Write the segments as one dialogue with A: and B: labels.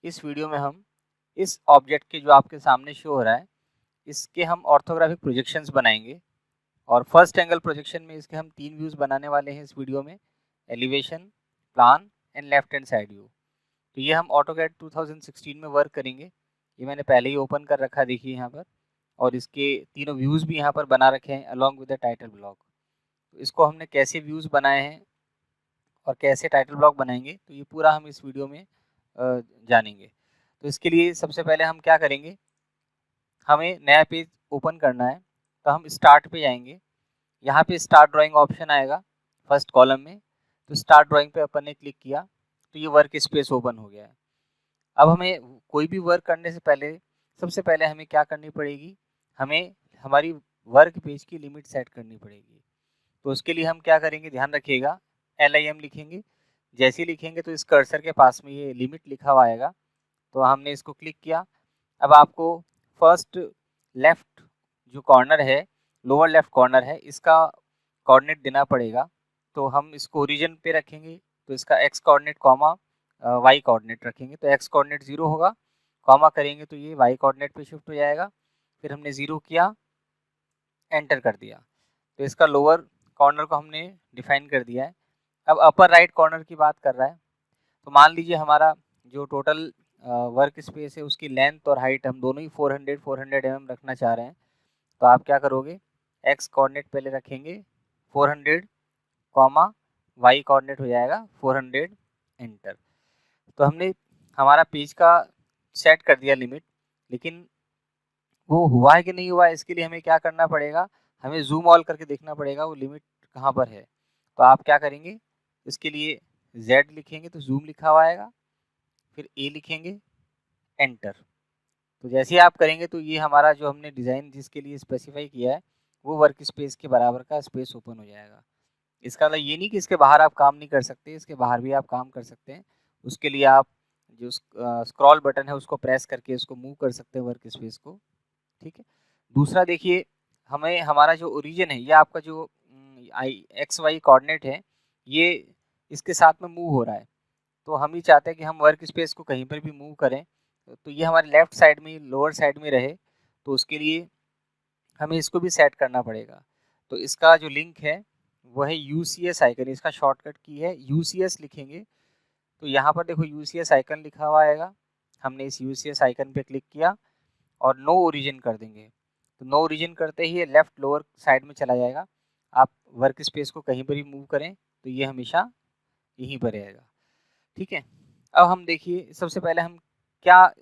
A: इस वीडियो में हम इस ऑब्जेक्ट के जो आपके सामने शो हो रहा है इसके हम ऑर्थोग्राफिक प्रोजेक्शंस बनाएंगे और फर्स्ट एंगल प्रोजेक्शन में इसके हम 3 व्यूज़ बनाने वाले हैं इस वीडियो में, elevation, plan and left hand side view. तो ये हम ऑटोकैड 2016 में वर्क करेंगे। ये मैंने पहले ही ओपन कर रखा, देखिए यहाँ पर, और इसके तीनों व्यूज़ भी यहाँ पर बना रखे हैं along with the title block. तो इसको हमने कैसे व्यूज़ बनाए हैं और कैसे टाइटल ब्लॉक बनाएंगे तो ये पूरा हम इस वीडियो में जानेंगे। तो इसके लिए सबसे पहले हम क्या करेंगे, हमें नया पेज ओपन करना है। तो हम स्टार्ट पे जाएंगे, यहाँ पे स्टार्ट ड्राइंग ऑप्शन आएगा फर्स्ट कॉलम में। तो स्टार्ट ड्राइंग पे अपन ने क्लिक किया तो ये वर्क स्पेस ओपन हो गया है। अब हमें कोई भी वर्क करने से पहले सबसे पहले हमें क्या करनी पड़ेगी, हमें हमारी वर्क पेज की लिमिट सेट करनी पड़ेगी। तो उसके लिए हम क्या करेंगे, ध्यान रखिएगा, LIM लिखेंगे। जैसे ही लिखेंगे तो इस कर्सर के पास में ये लिमिट लिखा हुआ आएगा, तो हमने इसको क्लिक किया। अब आपको फर्स्ट लेफ्ट जो कॉर्नर है, लोअर लेफ्ट कॉर्नर है, इसका कोऑर्डिनेट देना पड़ेगा। तो हम इसको ओरिजिन पे रखेंगे तो इसका x coordinate comma y coordinate रखेंगे। तो एक्स कोऑर्डिनेट 0 होगा, कॉमा करेंगे तो ये वाई कोऑर्डिनेट पे शिफ्ट हो जाएगा। फिर हमने 0 किया, एंटर कर दिया, तो इसका लोअर कॉर्नर को हमने डिफाइन कर दिया है। अब अपर राइट कॉर्नर की बात कर रहा है, तो मान लीजिए हमारा जो टोटल वर्क स्पेस है उसकी लेंथ और हाइट हम दोनों ही 400 mm रखना चाह रहे हैं। तो आप क्या करोगे, एक्स कोऑर्डिनेट पहले रखेंगे 400, कॉमा वाई कोऑर्डिनेट हो जाएगा 400, एंटर। तो हमने हमारा पेज का सेट कर दिया लिमिट, लेकिन वो हुआ है कि नहीं हुआ है इसके लिए हमें क्या करना पड़ेगा, हमें जूम ऑल करके देखना पड़ेगा वो लिमिट कहाँ पर है। तो आप क्या करेंगे, इसके लिए Z लिखेंगे तो जूम लिखा हुआ आएगा, फिर A लिखेंगे, एंटर। तो जैसे ही आप करेंगे तो ये हमारा जो हमने डिज़ाइन जिसके लिए स्पेसिफाई किया है वो वर्क स्पेस के बराबर का स्पेस ओपन हो जाएगा। इसका मतलब ये नहीं कि इसके बाहर आप काम नहीं कर सकते, इसके बाहर भी आप काम कर सकते हैं। उसके लिए आप जो स्क्रॉल बटन है उसको प्रेस करके इसको मूव कर सकते हैं वर्क स्पेस को, ठीक है। दूसरा देखिए, हमें हमारा जो ओरिजिन है, ये आपका जो XY कोऑर्डिनेट है, ये इसके साथ में मूव हो रहा है। तो हम ही चाहते हैं कि हम वर्क स्पेस को कहीं पर भी मूव करें तो ये हमारे लेफ्ट साइड में, लोअर साइड में रहे। तो उसके लिए हमें इसको भी सेट करना पड़ेगा। तो इसका जो लिंक है वो है UCS आइकन, इसका शॉर्टकट की है UCS लिखेंगे। तो यहाँ पर देखो UCS आइकन लिखा हुआ आएगा, हमने इस UCS आइकन पे क्लिक किया और नो ओरिजिन कर देंगे। तो नो ओरिजिन करते ही ये लेफ्ट लोअर साइड में चला जाएगा। आप वर्क स्पेस को कहीं पर भी मूव करें तो ये हमेशा यहीं पर रहेगा, ठीक है। अब हम देखिए सबसे पहले हम क्या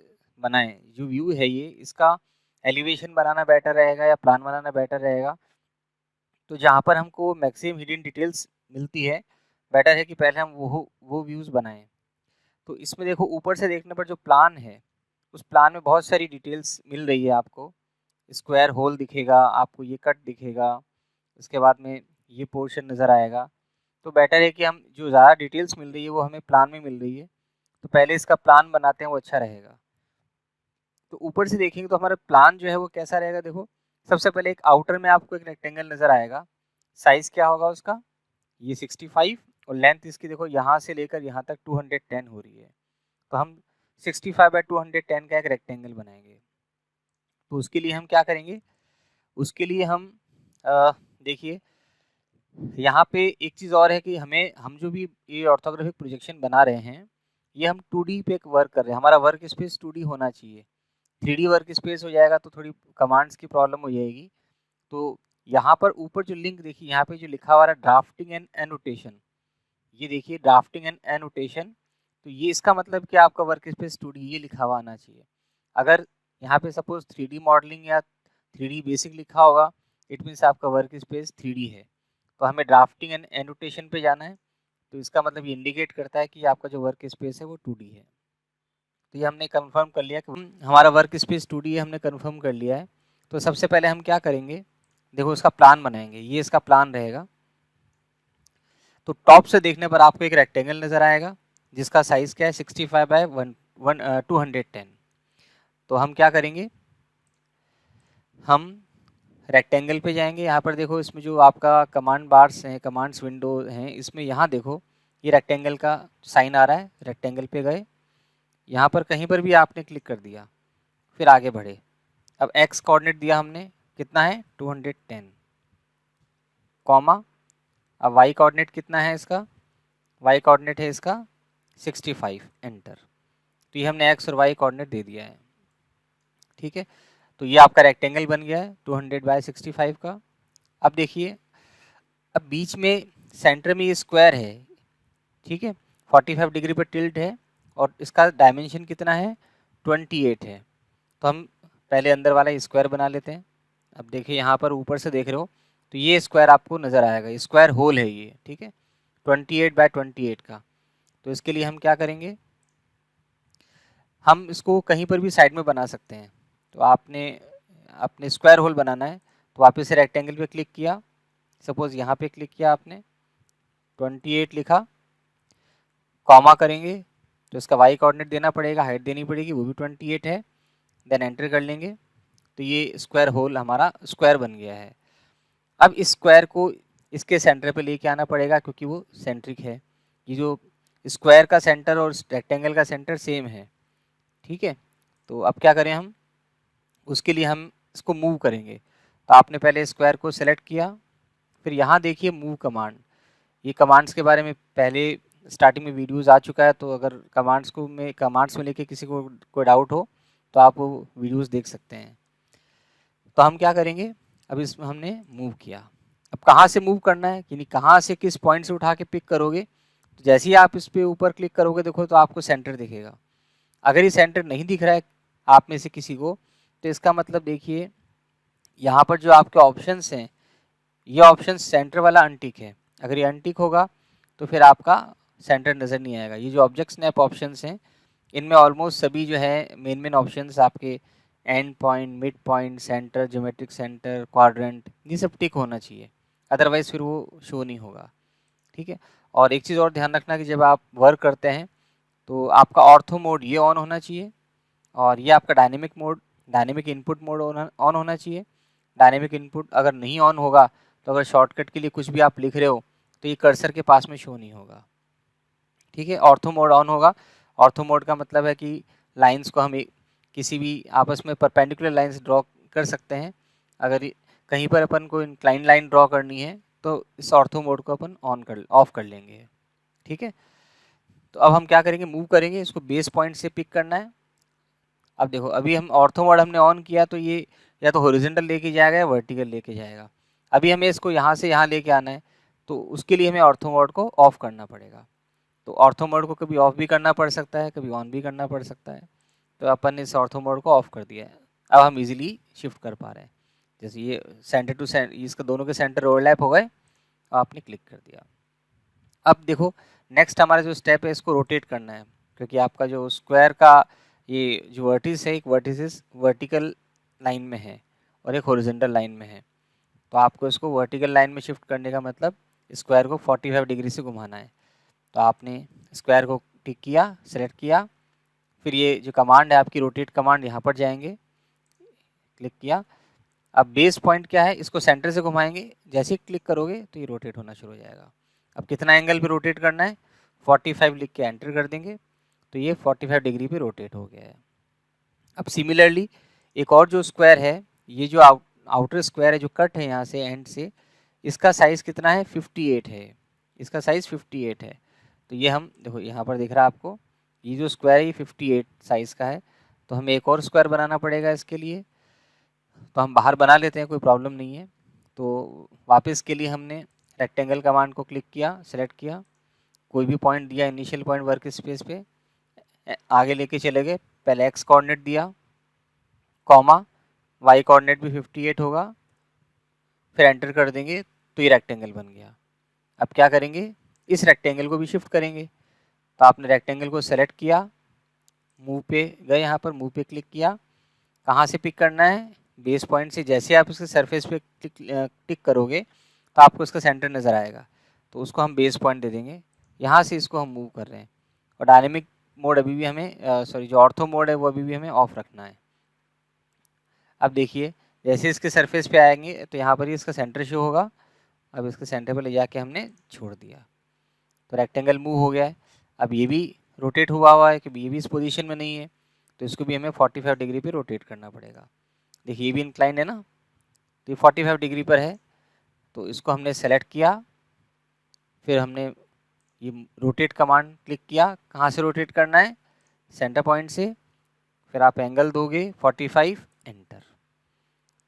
A: बनाएं, जो व्यू है ये, इसका एलिवेशन बनाना बेटर रहेगा या प्लान बनाना बेटर रहेगा। तो जहाँ पर हमको मैक्सिमम हिडन डिटेल्स मिलती है, बेटर है कि पहले हम वो व्यूज़ बनाएं। तो इसमें देखो ऊपर से देखने पर जो प्लान है उस प्लान में बहुत सारी डिटेल्स मिल रही है आपको। स्क्वायर होल दिखेगा आपको, ये कट दिखेगा, उसके बाद में ये पोर्शन नज़र आएगा। तो बेटर है कि हम जो ज़्यादा डिटेल्स मिल रही है वो हमें प्लान में मिल रही है, तो पहले इसका प्लान बनाते हैं, वो अच्छा रहेगा। तो ऊपर से देखेंगे तो हमारा प्लान जो है वो कैसा रहेगा, देखो सबसे पहले एक आउटर में आपको एक रेक्टेंगल नज़र आएगा। साइज़ क्या होगा उसका, ये 65, और लेंथ इसकी देखो यहाँ से लेकर यहाँ तक 210 हो रही है। तो हम 65/210 का एक रेक्टेंगल बनाएंगे। तो उसके लिए हम क्या करेंगे, उसके लिए हम देखिए यहाँ पे एक चीज़ और है कि हम जो भी ये ऑर्थोग्राफिक प्रोजेक्शन बना रहे हैं ये हम 2D पे वर्क कर रहे हैं, हमारा वर्क स्पेस 2D होना चाहिए। 3D वर्क स्पेस हो जाएगा तो थोड़ी कमांड्स की प्रॉब्लम हो जाएगी। तो यहाँ पर ऊपर जो लिंक देखिए, यहाँ पे जो लिखा हुआ है ड्राफ्टिंग एंड एनोटेशन, ये देखिए ड्राफ्टिंग एंड एनोटेशन। तो ये इसका मतलब कि आपका वर्क स्पेस 2D ये लिखा हुआ आना चाहिए। अगर यहाँ पे सपोज 3D मॉडलिंग या 3D बेसिक लिखा होगा, इट मीन्स आपका वर्क स्पेस 3D है। तो हमें ड्राफ्टिंग एंड एनोटेशन पे जाना है, तो इसका मतलब ये इंडिकेट करता है कि आपका जो वर्क स्पेस है वो 2D है। तो ये हमने कंफर्म कर लिया कि हमारा वर्क स्पेस 2D है, हमने कंफर्म कर लिया है। तो सबसे पहले हम क्या करेंगे, देखो इसका प्लान बनाएंगे, ये इसका प्लान रहेगा। तो टॉप से देखने पर आपको एक रेक्टेंगल नज़र आएगा जिसका साइज़ क्या है 65/210। तो हम क्या करेंगे, हम रेक्टेंगल पे जाएंगे। यहाँ पर देखो इसमें जो आपका कमांड बार्स हैं, कमांड्स विंडो हैं, इसमें यहाँ देखो ये रेक्टेंगल का साइन आ रहा है। रेक्टेंगल पे गए, यहाँ पर कहीं पर भी आपने क्लिक कर दिया, फिर आगे बढ़े। अब x कोऑर्डिनेट दिया हमने, कितना है 210, कॉमा, अब y कोऑर्डिनेट कितना है इसका, y कोऑर्डिनेट है इसका 65, एंटर। तो ये हमने x और y कोऑर्डिनेट दे दिया है, ठीक है। तो ये आपका रेक्टेंगल बन गया है 200/65 का। अब देखिए, अब बीच में सेंटर में ये स्क्वायर है, ठीक है, 45 डिग्री पर टिल्ट है और इसका डायमेंशन कितना है 28 है। तो हम पहले अंदर वाला स्क्वायर बना लेते हैं। अब देखिए यहाँ पर ऊपर से देख रहे हो तो ये स्क्वायर आपको नज़र आएगा, स्क्वायर होल है ये, ठीक है, 28/28 का। तो इसके लिए हम क्या करेंगे, हम इसको कहीं पर भी साइड में बना सकते हैं। तो आपने अपने स्क्वायर होल बनाना है तो वापस से रेक्टेंगल पे क्लिक किया, सपोज यहाँ पे क्लिक किया आपने, 28 लिखा, कॉमा करेंगे तो इसका y कोऑर्डिनेट देना पड़ेगा, हाइट देनी पड़ेगी, वो भी 28 है, देन एंटर कर लेंगे। तो ये स्क्वायर होल हमारा स्क्वायर बन गया है। अब इस स्क्वायर को इसके सेंटर पे लेके आना पड़ेगा क्योंकि वो सेंट्रिक है। ये जो स्क्वायर का सेंटर और रेक्टेंगल का सेंटर सेम है, ठीक है। तो अब क्या करें हम, उसके लिए हम इसको मूव करेंगे। तो आपने पहले स्क्वायर को सेलेक्ट किया, फिर यहाँ देखिए मूव कमांड, ये कमांड्स के बारे में पहले स्टार्टिंग में वीडियोस आ चुका है, तो अगर कमांड्स में लेके किसी को कोई डाउट हो तो आप वो वीडियोस देख सकते हैं। तो हम क्या करेंगे, अब इसमें हमने मूव किया, अब कहाँ से मूव करना है, यानी कहाँ से किस पॉइंट से उठा के पिक करोगे। तो जैसे ही आप इस पर ऊपर क्लिक करोगे देखो तो आपको सेंटर दिखेगा। अगर ये सेंटर नहीं दिख रहा है आप में से किसी को, तो इसका मतलब देखिए यहाँ पर जो आपके ऑप्शंस हैं, ये ऑप्शन सेंटर वाला अनटिक है। अगर ये अनटिक होगा तो फिर आपका सेंटर नज़र नहीं आएगा। ये जो ऑब्जेक्ट स्नैप ऑप्शंस हैं इनमें ऑलमोस्ट सभी जो है मेन ऑप्शंस आपके and point, mid point, centre, geometric centre, quadrant, ये सब टिक होना चाहिए, अदरवाइज फिर वो शो नहीं होगा, ठीक है। और एक चीज़ और ध्यान रखना कि जब आप वर्क करते हैं तो आपका ऑर्थो मोड ये ऑन होना चाहिए और ये आपका डायनेमिक इनपुट मोड ऑन होना चाहिए। डायनेमिक इनपुट अगर नहीं ऑन होगा तो अगर शॉर्टकट के लिए कुछ भी आप लिख रहे हो तो ये कर्सर के पास में शो नहीं होगा, ठीक है। ऑर्थो मोड ऑन होगा, ऑर्थो मोड का मतलब है कि लाइंस को हम किसी भी आपस में परपेंडिकुलर लाइंस ड्रॉ कर सकते हैं। अगर कहीं पर अपन को इंक्लाइन लाइन ड्रॉ करनी है तो इस ऑर्थो मोड को अपन ऑफ कर लेंगे, ठीक है। तो अब हम क्या करेंगे, मूव करेंगे, इसको बेस पॉइंट से पिक करना है। अब देखो अभी हम ऑर्थो मोड हमने ऑन किया तो ये या तो हॉरिजॉन्टल लेके जाएगा या वर्टिकल लेके जाएगा। अभी हमें इसको यहाँ से यहाँ लेके आना है तो उसके लिए हमें ऑर्थो मोड को ऑफ करना पड़ेगा। तो ऑर्थो मोड को कभी ऑफ भी करना पड़ सकता है, कभी ऑन भी करना पड़ सकता है। तो अपन ने इस ऑर्थो मोड को ऑफ कर दिया है। अब हम इजीली शिफ्ट कर पा रहे हैं। जैसे ये सेंटर टू सेंटर, इसका दोनों के सेंटर ओवरलैप हो गए, आपने क्लिक कर दिया। अब देखो नेक्स्ट हमारा जो स्टेप है इसको रोटेट करना है, क्योंकि आपका जो स्क्वायर का ये जो वर्टिस है, एक वर्टिस वर्टिकल लाइन में है और एक हॉरिजॉन्टल लाइन में है। तो आपको इसको वर्टिकल लाइन में शिफ्ट करने का मतलब स्क्वायर को 45 डिग्री से घुमाना है। तो आपने स्क्वायर को टिक किया, सेलेक्ट किया, फिर ये जो कमांड है आपकी रोटेट कमांड, यहाँ पर जाएंगे, क्लिक किया। अब बेस पॉइंट क्या है, इसको सेंटर से घुमाएंगे, जैसे ही क्लिक करोगे तो ये रोटेट होना शुरू हो जाएगा। अब कितना एंगल पे रोटेट करना है, 45 लिख के एंटर कर देंगे तो ये 45 डिग्री पे रोटेट हो गया है। अब सिमिलरली एक और जो स्क्वायर है, ये जो आउटर स्क्वायर है जो कट है यहाँ से एंड से, इसका साइज़ कितना है 58 है, इसका साइज़ 58 है। तो ये हम देखो यहाँ पर दिख रहा है आपको, ये जो स्क्वायर है ये 58 साइज़ का है। तो हमें एक और स्क्वायर बनाना पड़ेगा इसके लिए, तो हम बाहर बना लेते हैं, कोई प्रॉब्लम नहीं है। तो वापस के लिए हमने रेक्टेंगल कमांड को क्लिक किया, सेलेक्ट किया, कोई भी पॉइंट दिया इनिशियल पॉइंट वर्क स्पेस पे, आगे लेके चले गए, पहले एक्स कोऑर्डिनेट दिया, कॉमा, वाई कोऑर्डिनेट भी 58 होगा, फिर एंटर कर देंगे तो ये रेक्टेंगल बन गया। अब क्या करेंगे, इस रेक्टेंगल को भी शिफ्ट करेंगे। तो आपने रेक्टेंगल को सेलेक्ट किया, मूव पे गए, यहाँ पर मूव पे क्लिक किया, कहाँ से पिक करना है, बेस पॉइंट से। जैसे आप उसके सरफेस पे टिक करोगे तो आपको उसका सेंटर नज़र आएगा, तो उसको हम बेस पॉइंट दे देंगे। यहाँ से इसको हम मूव कर रहे हैं और डायनेमिक मोड अभी भी हमें जो ऑर्थो मोड है वो अभी भी हमें ऑफ रखना है। अब देखिए जैसे इसके सरफेस पे आएंगे तो यहाँ पर ही इसका सेंटर शो होगा। अब इसके सेंटर पर ले जाके हमने छोड़ दिया तो रेक्टेंगल मूव हो गया है। अब ये भी रोटेट हुआ हुआ है कि ये भी इस पोजीशन में नहीं है, तो इसको भी हमें 45 डिग्री पे रोटेट करना पड़ेगा। देखिए ये भी इंक्लाइन है ना, तो ये 45 डिग्री पर है, तो इसको हमने सेलेक्ट किया, फिर हमने ये रोटेट कमांड क्लिक किया। कहाँ से रोटेट करना है? सेंटर पॉइंट से। फिर आप एंगल दोगे 45, एंटर।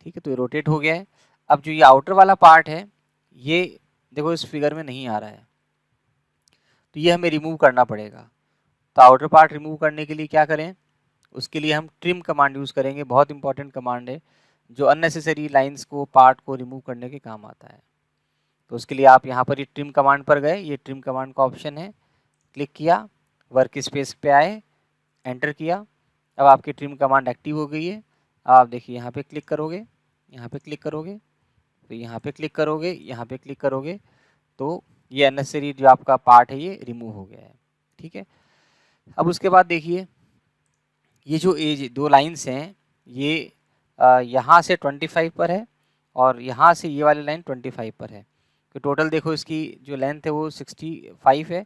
A: ठीक है, तो ये रोटेट हो गया है। अब जो ये आउटर वाला पार्ट है, ये देखो इस फिगर में नहीं आ रहा है, तो ये हमें रिमूव करना पड़ेगा। तो आउटर पार्ट रिमूव करने के लिए क्या करें? उसके लिए हम ट्रिम कमांड यूज़ करेंगे। बहुत इंपॉर्टेंट कमांड है जो अननेसेसरी लाइंस को, पार्ट को रिमूव करने के काम आता है। तो उसके लिए आप यहाँ पर ये ट्रिम कमांड पर गए, ये ट्रिम कमांड का ऑप्शन है, क्लिक किया, वर्क स्पेस पे आए, एंटर किया। अब आपकी ट्रिम कमांड एक्टिव हो गई है। अब आप देखिए यहाँ पे क्लिक करोगे, यहाँ पे क्लिक करोगे, तो यहाँ पे क्लिक करोगे, यहाँ पे क्लिक करोगे, तो ये अननेसेसरी जो आपका पार्ट है ये रिमूव हो गया है। ठीक है, अब उसके बाद देखिए ये जो एज 2 लाइन्स हैं, ये यहाँ से 25 पर है और यहाँ से ये वाली लाइन 25 पर है। तो टोटल देखो इसकी जो लेंथ है वो 65 है।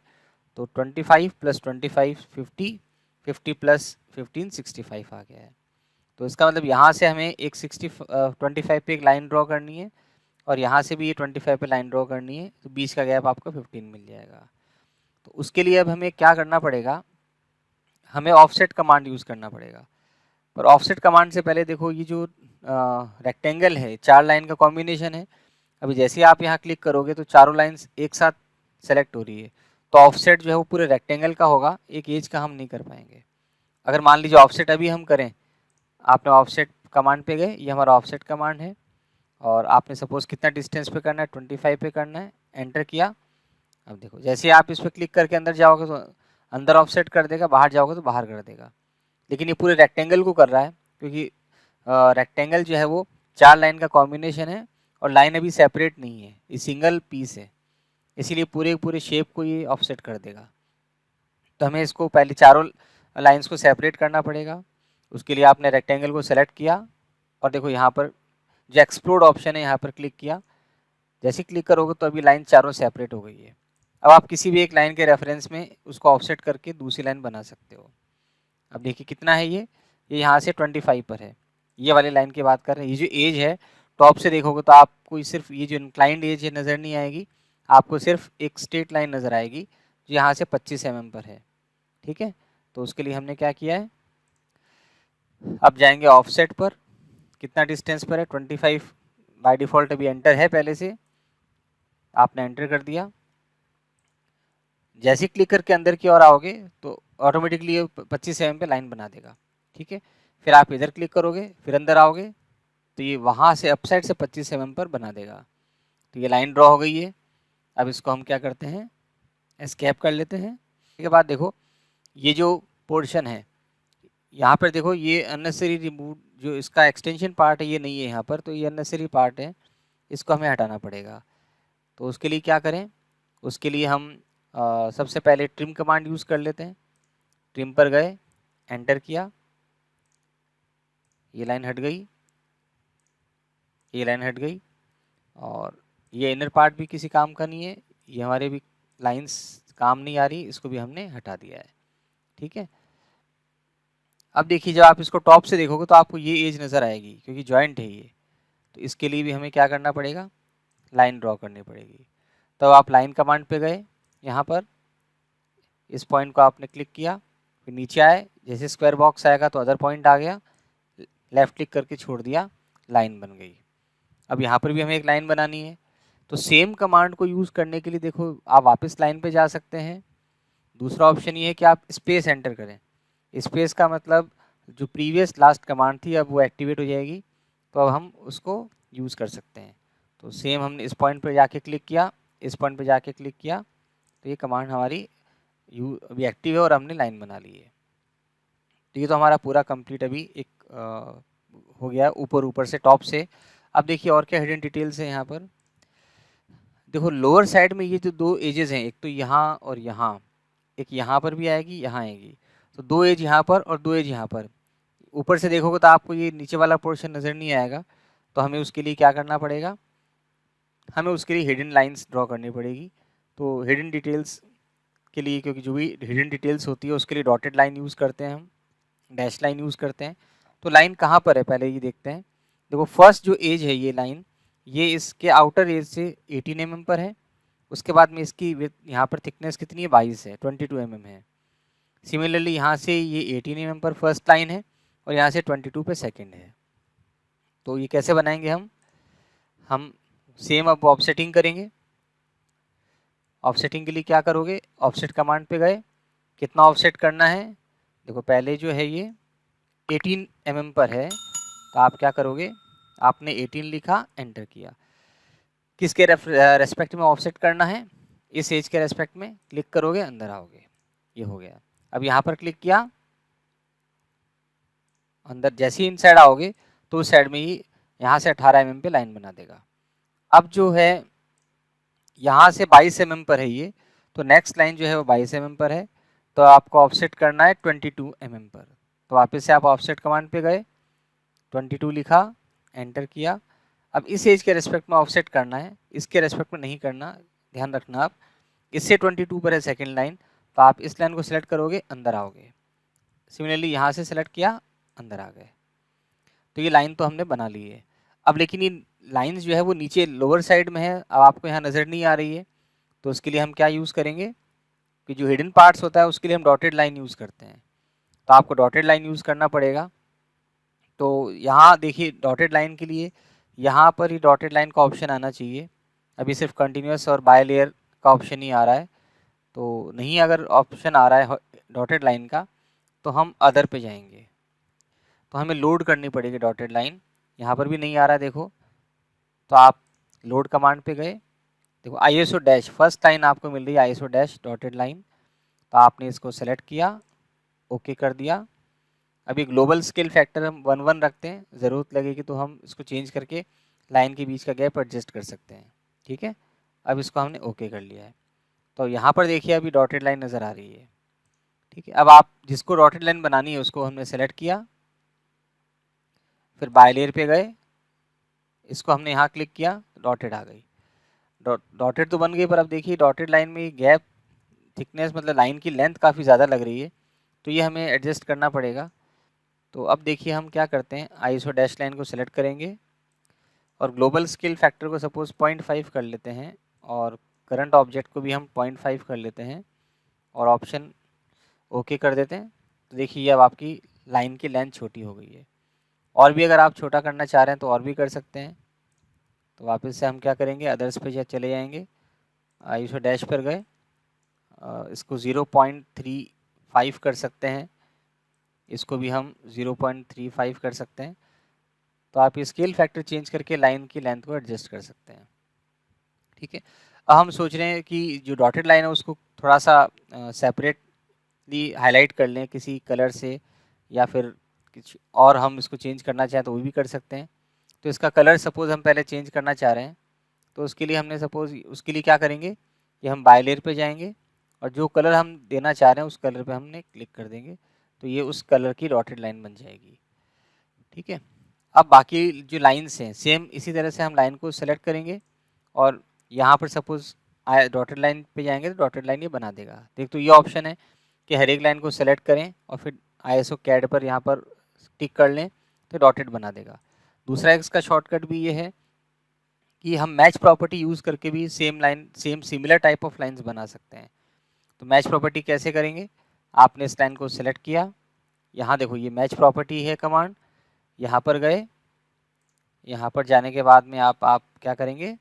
A: तो 25 प्लस 25 50, 50 प्लस 15 65 आ गया है। तो इसका मतलब यहाँ से हमें एक 25 पे एक लाइन ड्रॉ करनी है और यहाँ से भी ये 25 पे लाइन ड्रॉ करनी है, तो बीच का गैप आपको 15 मिल जाएगा। तो उसके लिए अब हमें क्या करना पड़ेगा? हमें ऑफसेट कमांड यूज़ करना पड़ेगा। पर ऑफसेट कमांड से पहले देखो ये जो रेक्टेंगल है, 4 लाइन का कॉम्बिनेशन है। अभी जैसे ही आप यहाँ क्लिक करोगे तो चारों लाइंस एक साथ सेलेक्ट हो रही है, तो ऑफसेट जो है वो पूरे रेक्टेंगल का होगा, एक एज का हम नहीं कर पाएंगे। अगर मान लीजिए ऑफसेट अभी हम करें, आपने ऑफसेट कमांड पे गए, ये हमारा ऑफसेट कमांड है और आपने सपोज कितना डिस्टेंस पे करना है, 25 पे करना है, एंटर किया। अब देखो जैसे आप इस पर क्लिक करके अंदर जाओगे तो अंदर ऑफसेट कर देगा, बाहर जाओगे तो बाहर कर देगा। लेकिन ये पूरे रेक्टेंगल को कर रहा है, क्योंकि रेक्टेंगल जो है वो 4 लाइन का कॉम्बिनेशन है और लाइन अभी सेपरेट नहीं है, ये सिंगल पीस है, इसीलिए पूरे शेप को ये ऑफसेट कर देगा। तो हमें इसको पहले चारों लाइंस को सेपरेट करना पड़ेगा। उसके लिए आपने रेक्टेंगल को सेलेक्ट किया और देखो यहाँ पर जो एक्सप्लोड ऑप्शन है यहाँ पर क्लिक किया। जैसे क्लिक करोगे तो अभी लाइन चारों सेपरेट हो गई है। अब आप किसी भी एक लाइन के रेफरेंस में उसको ऑफसेट करके दूसरी लाइन बना सकते हो। अब देखिए कितना है ये यहाँ से 25 पर है, ये वाली लाइन की बात कर रहे हैं। ये जो एज है टॉप से देखोगे तो आपको सिर्फ ये जो इंक्लाइंड एज है नज़र नहीं आएगी, आपको सिर्फ एक स्ट्रेट लाइन नज़र आएगी जो यहाँ से 25 mm पर है। ठीक है, तो उसके लिए हमने क्या किया है, अब जाएंगे ऑफसेट पर, कितना डिस्टेंस पर है 25, बाय डिफ़ॉल्ट अभी एंटर है, पहले से आपने एंटर कर दिया। जैसे क्लिक करके अंदर की ओर आओगे तो ऑटोमेटिकली ये 25 mm पे लाइन बना देगा। ठीक है, फिर आप इधर क्लिक करोगे, फिर अंदर आओगे तो ये वहाँ से अपसाइड से 25 mm पर बना देगा। तो ये लाइन ड्रॉ हो गई है। अब इसको हम क्या करते हैं, एस्केप कर लेते हैं। इसके बाद देखो ये जो पोर्शन है यहाँ पर देखो, ये अननेसेसरी रिमूव जो इसका एक्सटेंशन पार्ट है ये नहीं है यहाँ पर, तो ये अननेसेसरी पार्ट है, इसको हमें हटाना पड़ेगा। तो उसके लिए क्या करें, उसके लिए हम सबसे पहले ट्रिम कमांड यूज़ कर लेते हैं। ट्रिम पर गए, एंटर किया, ये लाइन हट गई, ये लाइन हट गई और ये इनर पार्ट भी किसी काम का नहीं है, ये हमारे भी लाइंस काम नहीं आ रही, इसको भी हमने हटा दिया है। ठीक है, अब देखिए जब आप इसको टॉप से देखोगे तो आपको ये एज नज़र आएगी क्योंकि जॉइंट है ये। तो इसके लिए भी हमें क्या करना पड़ेगा, लाइन ड्रॉ करनी पड़ेगी। तो आप लाइन कमांड पे गए, यहाँ पर इस पॉइंट को आपने क्लिक किया, फिर नीचे आए, जैसे स्क्वायर बॉक्स आएगा तो अदर पॉइंट आ गया, लेफ़्ट क्लिक करके छोड़ दिया, लाइन बन गई। अब यहाँ पर भी हमें एक लाइन बनानी है, तो सेम कमांड को यूज़ करने के लिए देखो आप वापस लाइन पे जा सकते हैं। दूसरा ऑप्शन ये है कि आप स्पेस एंटर करें। स्पेस का मतलब जो प्रीवियस लास्ट कमांड थी अब वो एक्टिवेट हो जाएगी, तो अब हम उसको यूज़ कर सकते हैं। तो सेम हमने इस पॉइंट पर जाके क्लिक किया, इस पॉइंट पर जाके क्लिक किया, तो ये कमांड हमारी अभी एक्टिव है और हमने लाइन बना ली है। तो ये तो हमारा पूरा कंप्लीट अभी एक हो गया ऊपर से, टॉप से। अब देखिए और क्या हिडन डिटेल्स है यहाँ पर। देखो लोअर साइड में ये जो 2 एजेस हैं, एक तो यहाँ और यहाँ, एक यहाँ पर भी आएगी, यहाँ आएगी, तो 2 एज यहाँ पर और 2 एज यहाँ पर। ऊपर से देखोगे तो आपको ये नीचे वाला पोर्शन नज़र नहीं आएगा, तो हमें उसके लिए क्या करना पड़ेगा, हमें उसके लिए हिडन लाइंस ड्रॉ करनी पड़ेगी। तो हिडन डिटेल्स के लिए, क्योंकि जो भी हिडन डिटेल्स होती है उसके लिए डॉटेड लाइन यूज़ करते हैं, हम डैश लाइन यूज़ करते हैं। तो लाइन कहाँ पर है पहले ये देखते हैं। देखो फर्स्ट जो एज है ये लाइन, ये इसके आउटर एज से 18 mm पर है। उसके बाद में इसकी विथ यहाँ पर थिकनेस कितनी है, 22 है, 22 mm है। सिमिलरली यहाँ से ये 18 mm पर फर्स्ट लाइन है और यहाँ से 22 पे सेकंड है। तो ये कैसे बनाएंगे हम सेम अब ऑफसेटिंग करेंगे। ऑफसेटिंग के लिए क्या करोगे, ऑफसेट कमांड पे गए, कितना ऑफसेट करना है। देखो पहले जो है ये 18 mm पर है, तो आप क्या करोगे, आपने 18 लिखा, एंटर किया। किसके रेस्पेक्ट में ऑफसेट करना है, इस एज के रेस्पेक्ट में क्लिक करोगे, अंदर आओगे, ये हो गया। अब यहाँ पर क्लिक किया, अंदर जैसे ही इनसाइड आओगे तो उस साइड में ही यहाँ से 18 mm पे लाइन बना देगा। अब जो है यहाँ से 22 mm पर है ये, तो नेक्स्ट लाइन जो है वो 22 mm पर है, तो आपको ऑफसेट करना है 22 mm पर। तो वापस से आप ऑफसेट कमांड पे गए, 22 लिखा, एंटर किया। अब इस एज के रेस्पेक्ट में ऑफसेट करना है, इसके रेस्पेक्ट में नहीं करना, ध्यान रखना आप। इससे 22 पर है सेकेंड लाइन, तो आप इस लाइन को सिलेक्ट करोगे, अंदर आओगे। सिमिलरली यहाँ से सिलेक्ट किया, अंदर आ गए। तो ये लाइन तो हमने बना ली है। अब लेकिन ये लाइंस जो है वो नीचे लोअर साइड में है, अब आपको यहाँ नज़र नहीं आ रही है, तो उसके लिए हम क्या यूज़ करेंगे कि जो हिडन पार्ट्स होता है उसके लिए हम डॉटेड लाइन यूज़ करते हैं। तो आपको डॉटेड लाइन यूज़ करना पड़ेगा। तो यहाँ देखिए डॉटेड लाइन के लिए यहाँ पर ही डॉटेड लाइन का ऑप्शन आना चाहिए। अभी सिर्फ कंटिन्यूस और बाय लेयर का ऑप्शन ही आ रहा है, तो नहीं अगर ऑप्शन आ रहा है डॉटेड लाइन का तो हम अदर पे जाएंगे, तो हमें लोड करनी पड़ेगी डॉटेड लाइन। यहाँ पर भी नहीं आ रहा है देखो, तो आप लोड कमांड पे गए, देखो ISO डैश फर्स्ट लाइन आपको मिल रही है, ISO डैश डॉटेड लाइन। तो आपने इसको सेलेक्ट किया, ओके कर दिया। अभी ग्लोबल स्केल फैक्टर हम 1:1 रखते हैं, ज़रूरत लगेगी तो हम इसको चेंज करके लाइन के बीच का गैप एडजस्ट कर सकते हैं। ठीक है, अब इसको हमने ओके कर लिया है। तो यहाँ पर देखिए अभी डॉटेड लाइन नज़र आ रही है। ठीक है, अब आप जिसको डॉटेड लाइन बनानी है उसको हमने सेलेक्ट किया, फिर बाय लेयर पे गए, इसको हमने यहाँ क्लिक किया, डॉटेड आ गई। डॉटेड तो बन गई, पर अब देखिए डॉटेड लाइन में गैप थिकनेस मतलब लाइन की लेंथ काफ़ी ज़्यादा लग रही है, तो ये हमें एडजस्ट करना पड़ेगा। तो अब देखिए हम क्या करते हैं, ISO डैश लाइन को सिलेक्ट करेंगे और ग्लोबल स्केल फैक्टर को सपोज 0.5 कर लेते हैं और करंट ऑब्जेक्ट को भी हम 0.5 कर लेते हैं और ऑप्शन ओके कर देते हैं। तो देखिए अब आपकी लाइन की लेंथ छोटी हो गई है। और भी अगर आप छोटा करना चाह रहे हैं तो और भी कर सकते हैं। तो वापस से हम क्या करेंगे, अदर्स पे चले जाएंगे, ISO डैश पर गए, इसको 0.35 कर सकते हैं, इसको भी हम 0.35 कर सकते हैं। तो आप स्केल फैक्टर चेंज करके लाइन की लेंथ को एडजस्ट कर सकते हैं। ठीक है, अब हम सोच रहे हैं कि जो डॉटेड लाइन है उसको थोड़ा सा सेपरेटली हाईलाइट कर लें किसी कलर से, या फिर कुछ और हम इसको चेंज करना चाहें तो वो भी कर सकते हैं। तो इसका कलर सपोज हम पहले चेंज करना चाह रहे हैं, तो उसके लिए हमने सपोज उसके लिए क्या करेंगे कि हम बाय लेयर पे जाएंगे और जो कलर हम देना चाह रहे हैं उस कलर पे हमने क्लिक कर देंगे, तो ये उस कलर की डॉटेड लाइन बन जाएगी। ठीक है, अब बाकी जो लाइन्स हैं सेम इसी तरह से हम लाइन को सेलेक्ट करेंगे और यहाँ पर सपोज डॉटेड लाइन पे जाएंगे तो डॉटेड लाइन ये बना देगा। देख तो ये ऑप्शन है कि हर एक लाइन को सेलेक्ट करें और फिर ISO CAD पर यहाँ पर टिक कर लें तो डॉटेड बना देगा। दूसरा इसका शॉर्टकट भी ये है कि हम मैच प्रॉपर्टी यूज़ करके भी same line same similar type of lines बना सकते हैं। तो मैच प्रॉपर्टी कैसे करेंगे, आपने इस लाइन को सेलेक्ट किया, यहाँ देखो ये मैच प्रॉपर्टी है कमांड, यहाँ पर गए, यहाँ पर जाने के बाद में आप क्या करेंगे,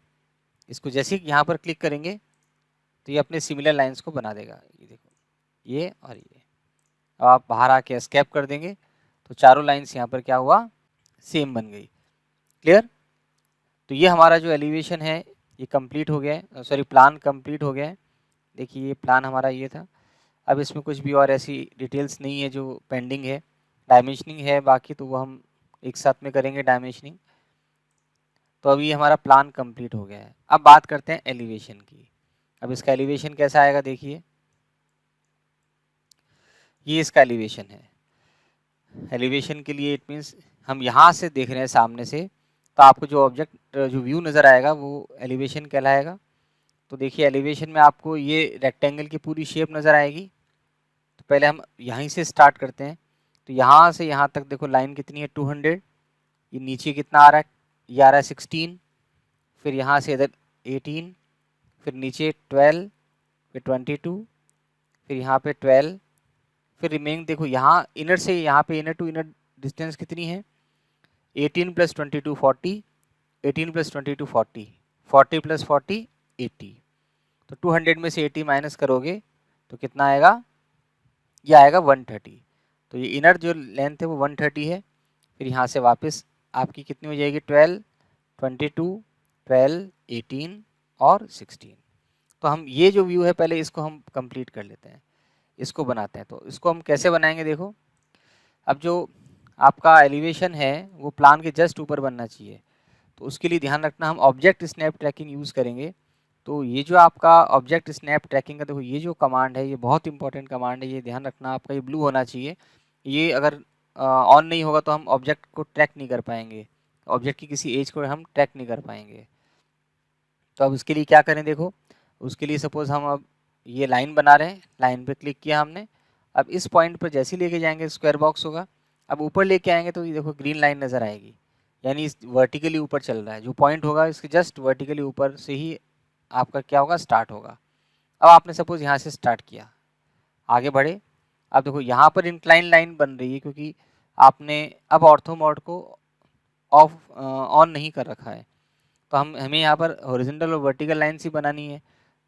A: इसको जैसे ही यहाँ पर क्लिक करेंगे तो ये अपने सिमिलर लाइंस को बना देगा। ये देखो ये और ये, अब आप बाहर आके एस्केप कर देंगे तो चारों लाइंस यहाँ पर क्या हुआ, सेम बन गई। क्लियर। तो ये हमारा जो एलिवेशन है ये कंप्लीट हो गया है, सॉरी प्लान कंप्लीट हो गया है। देखिए ये प्लान हमारा ये था। अब इसमें कुछ भी और ऐसी डिटेल्स नहीं है जो पेंडिंग है, डायमेंशनिंग है बाकी, तो वो हम एक साथ में करेंगे डायमेंशनिंग। तो अभी हमारा प्लान कंप्लीट हो गया है। अब बात करते हैं एलिवेशन की। अब इसका एलिवेशन कैसा आएगा, देखिए ये इसका एलिवेशन है। एलिवेशन के लिए इट मीन्स हम यहाँ से देख रहे हैं सामने से, तो आपको जो ऑब्जेक्ट जो व्यू नज़र आएगा वो एलिवेशन कहलाएगा। तो देखिए एलिवेशन में आपको ये रेक्टेंगल की पूरी शेप नज़र आएगी। तो पहले हम यहीं से स्टार्ट करते हैं। तो यहाँ से यहाँ तक देखो लाइन कितनी है 200, ये नीचे कितना आ रहा है, ये आ रहा है 16, फिर यहाँ से इधर 18, फिर नीचे 12, फिर 22, फिर यहाँ पे 12, फिर रिमेनिंग देखो यहाँ इनर से यहाँ पे इनर टू इनर डिस्टेंस कितनी है 18 + 22 40, 18 + 22 40, 40 + 40 80। तो 200 में से 80 माइनस करोगे तो कितना आएगा, ये आएगा 130। तो ये इनर जो लेंथ है वो 130 है। फिर यहाँ से वापस आपकी कितनी हो जाएगी 12, 22, 12, 18 और 16। तो हम ये जो व्यू है पहले इसको हम कंप्लीट कर लेते हैं, इसको बनाते हैं। तो इसको हम कैसे बनाएंगे देखो, अब जो आपका एलिवेशन है वो प्लान के जस्ट ऊपर बनना चाहिए। तो उसके लिए ध्यान रखना हम ऑब्जेक्ट स्नैप ट्रैकिंग यूज़ करेंगे। तो ये जो आपका ऑब्जेक्ट स्नैप ट्रैकिंग का देखो ये जो कमांड है ये बहुत इंपॉर्टेंट कमांड है, ये ध्यान रखना आपका, ये ब्लू होना चाहिए। ये अगर ऑन नहीं होगा तो हम ऑब्जेक्ट को ट्रैक नहीं कर पाएंगे, ऑब्जेक्ट की किसी एज को हम ट्रैक नहीं कर पाएंगे। तो अब इसके लिए क्या करें देखो, उसके लिए सपोज हम अब ये लाइन बना रहे हैं, लाइन पे क्लिक किया हमने। अब इस पॉइंट पर जैसे लेके जाएंगे स्क्वायर बॉक्स होगा। अब ऊपर लेके आएंगे तो ये देखो ग्रीन लाइन नज़र आएगी, यानी इस वर्टिकली ऊपर चल रहा है। जो पॉइंट होगा इसके जस्ट वर्टिकली ऊपर से ही आपका क्या होगा, स्टार्ट होगा। अब आपने सपोज यहाँ से स्टार्ट किया, आगे बढ़े। अब देखो यहाँ पर इंक्लाइन लाइन बन रही है क्योंकि आपने अब ऑर्थो मोड को ऑफ ऑन नहीं कर रखा है। तो हमें यहाँ पर हॉरिजॉन्टल और वर्टिकल लाइन्स ही बनानी है।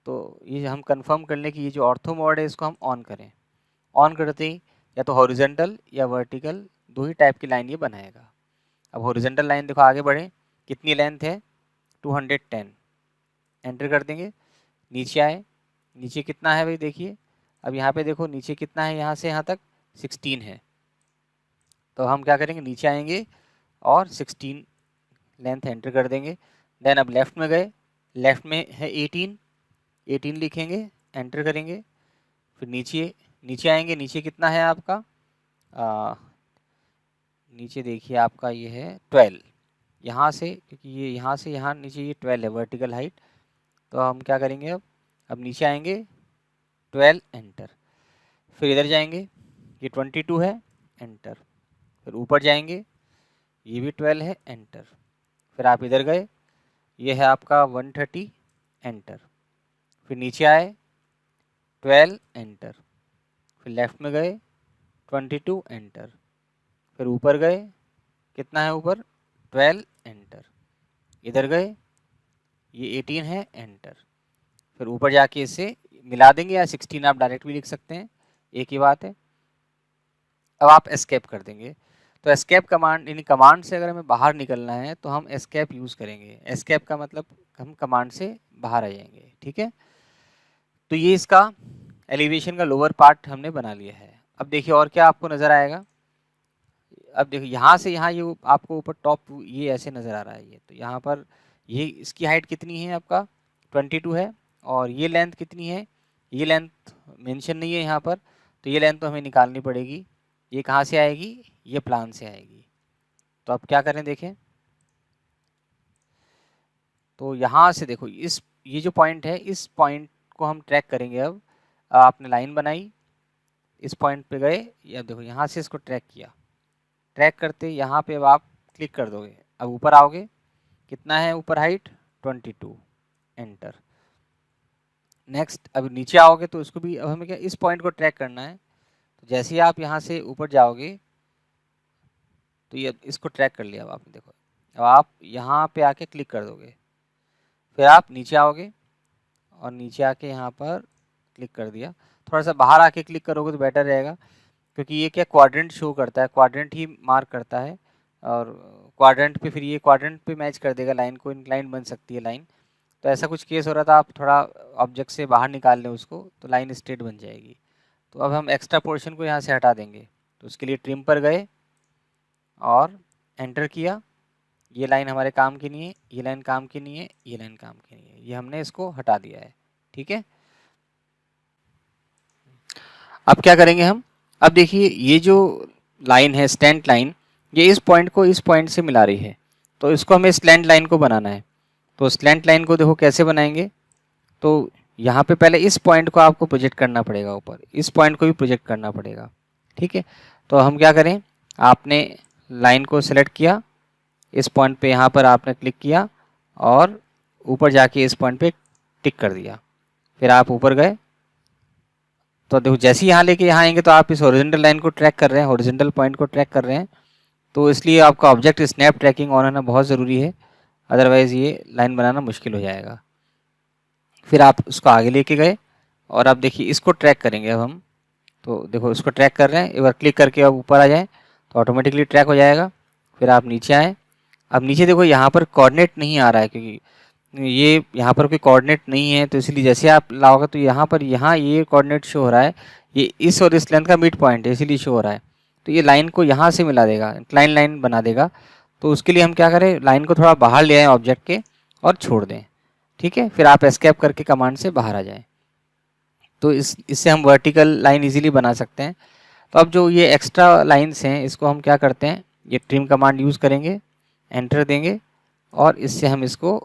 A: तो ये हम कंफर्म कर लें कि ये जो ऑर्थो मोड है इसको हम ऑन करें। ऑन करते ही या तो हॉरिजॉन्टल या वर्टिकल दो ही टाइप की लाइन ये बनाएगा। अब हॉरिजॉन्टल लाइन देखो आगे बढ़े, कितनी लेंथ है 210, एंटर कर देंगे। नीचे आए, नीचे कितना है भाई देखिए, अब यहाँ पे देखो नीचे कितना है, यहाँ से यहाँ तक 16 है। तो हम क्या करेंगे, नीचे आएंगे और 16 लेंथ एंटर कर देंगे। देन अब लेफ़्ट में गए, लेफ़्ट में है 18, 18 लिखेंगे, एंटर करेंगे। फिर नीचे आएंगे, नीचे कितना है आपका नीचे देखिए आपका ये है 12, यहाँ से क्योंकि ये यहाँ से यहाँ नीचे ये 12 है वर्टिकल हाइट। तो हम क्या करेंगे, अब नीचे आएंगे 12 एंटर, फिर इधर जाएंगे ये 22 है एंटर, फिर ऊपर जाएंगे ये भी 12 है एंटर, फिर आप इधर गए ये है आपका 130 एंटर, फिर नीचे आए 12 एंटर, फिर लेफ़्ट में गए 22 एंटर, फिर ऊपर गए कितना है ऊपर 12 एंटर, इधर गए ये 18 है एंटर, फिर ऊपर जाके इसे मिला देंगे या 16 आप डायरेक्ट भी लिख सकते हैं, एक ही बात है। अब आप एस्केप कर देंगे। तो एस्केप कमांड, यानी कमांड से अगर हमें बाहर निकलना है तो हम एस्केप यूज़ करेंगे। एस्केप का मतलब हम कमांड से बाहर आ जाएंगे, ठीक है। तो ये इसका एलिवेशन का लोअर पार्ट हमने बना लिया है। अब देखिए और क्या आपको नज़र आएगा, अब देखिए यहाँ से यहाँ ये आपको ऊपर टॉप ये ऐसे नज़र आ रहा है। ये तो यहाँ पर ये इसकी हाइट कितनी है आपका 22 है, और ये लेंथ कितनी है, ये लेंथ मेंशन नहीं है यहाँ पर, तो ये लेंथ तो हमें निकालनी पड़ेगी। ये कहाँ से आएगी, ये प्लान से आएगी। तो अब क्या करें देखें, तो यहाँ से देखो ये जो पॉइंट है इस पॉइंट को हम ट्रैक करेंगे। अब आपने लाइन बनाई, इस पॉइंट पे गए, या देखो यहाँ से इसको ट्रैक किया, ट्रैक करते यहाँ पे अब आप क्लिक कर दोगे। अब ऊपर आओगे, कितना है ऊपर हाइट 22 एंटर, नेक्स्ट। अब नीचे आओगे तो इसको भी, अब हमें क्या इस पॉइंट को ट्रैक करना है। तो जैसे ही आप यहाँ से ऊपर जाओगे तो ये इसको ट्रैक कर लिया। अब आपने देखो, अब आप यहाँ पे आके क्लिक कर दोगे, फिर आप नीचे आओगे और नीचे आके यहाँ पर क्लिक कर दिया। थोड़ा सा बाहर आके क्लिक करोगे तो बेटर रहेगा, क्योंकि ये क्या क्वाड्रेंट शो करता है, क्वाड्रेंट ही मार्क करता है, और क्वाड्रेंट पे फिर ये क्वाड्रेंट पे मैच कर देगा लाइन को, इंक्लाइन बन सकती है लाइन। तो ऐसा कुछ केस हो रहा था, आप थोड़ा ऑब्जेक्ट से बाहर निकाल लें उसको तो लाइन स्ट्रेट बन जाएगी। तो अब हम एक्स्ट्रा पोर्शन को यहाँ से हटा देंगे। तो उसके लिए ट्रिम पर गए और एंटर किया, ये लाइन हमारे काम की नहीं है, ये लाइन काम की नहीं है, ये लाइन काम की नहीं है, ये हमने इसको हटा दिया है, ठीक है। अब क्या करेंगे हम, अब देखिए ये जो लाइन है स्लैंट लाइन, ये इस पॉइंट को इस पॉइंट से मिला रही है। तो इसको हमें स्लैंट लाइन को बनाना है। तो स्लैंट लाइन को देखो कैसे बनाएंगे, तो यहाँ पे पहले इस पॉइंट को आपको प्रोजेक्ट करना पड़ेगा ऊपर, इस पॉइंट को भी प्रोजेक्ट करना पड़ेगा, ठीक है। तो हम क्या करें, आपने लाइन को सेलेक्ट किया, इस पॉइंट पे यहाँ पर आपने क्लिक किया और ऊपर जाके इस पॉइंट पे टिक कर दिया, फिर आप ऊपर गए तो देखो जैसे ही यहाँ लेके यहाँ आएंगे तो आप इस हॉरिजॉन्टल लाइन को ट्रैक कर रहे हैं, हॉरिजॉन्टल पॉइंट को ट्रैक कर रहे हैं, तो इसलिए आपका ऑब्जेक्ट स्नैप ट्रैकिंग ऑन होना बहुत ज़रूरी है, अदरवाइज़ ये लाइन बनाना मुश्किल हो जाएगा। फिर आप उसको आगे लेके गए और आप देखिए इसको ट्रैक करेंगे अब हम, तो देखो इसको ट्रैक कर रहे हैं, एक बार क्लिक करके अब ऊपर आ जाए तो ऑटोमेटिकली ट्रैक हो जाएगा। फिर आप नीचे आएँ, अब नीचे देखो यहाँ पर कोऑर्डिनेट नहीं आ रहा है, क्योंकि ये यहाँ पर कोई कोऑर्डिनेट नहीं है, तो इसलिए जैसे आप लाओगे तो यहाँ पर यहाँ ये कोऑर्डिनेट शो हो रहा है, ये इस और इस लेंथ का मिड पॉइंट है इसीलिए शो हो रहा है, तो ये लाइन को यहाँ से मिला देगा, इंक्लाइन लाइन बना देगा। तो उसके लिए हम क्या करें, लाइन को थोड़ा बाहर ले आएँ ऑब्जेक्ट के और छोड़ दें, ठीक है। फिर आप एस्केप करके कमांड से बाहर आ जाएँ, तो इससे हम वर्टिकल लाइन इजीली बना सकते हैं। तो अब जो ये एक्स्ट्रा लाइन्स हैं इसको हम क्या करते हैं, ये ट्रिम कमांड यूज़ करेंगे, एंटर देंगे और इससे हम इसको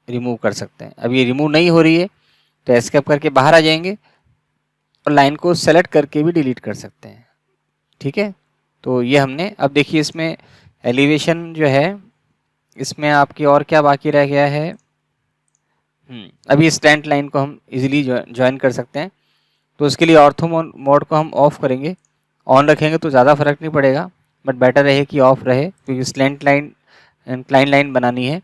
A: रिमूव कर सकते हैं। अब ये रिमूव नहीं हो रही है तो एस्केप करके बाहर आ जाएंगे और लाइन को सेलेक्ट करके भी डिलीट कर सकते हैं, ठीक है। तो ये हमने, अब देखिए इसमें एलिवेशन जो है इसमें आपकी और क्या बाकी रह गया है, अभी स्टैंड लाइन को हम इजीली ज्वाइन कर सकते हैं। तो उसके लिए ऑर्थो मोड को हम ऑफ करेंगे, ऑन रखेंगे तो ज़्यादा फर्क नहीं पड़ेगा, बट बेटर रहे कि ऑफ रहे, क्योंकि स्लैंट लाइन इंक्लाइन लाइन बनानी है।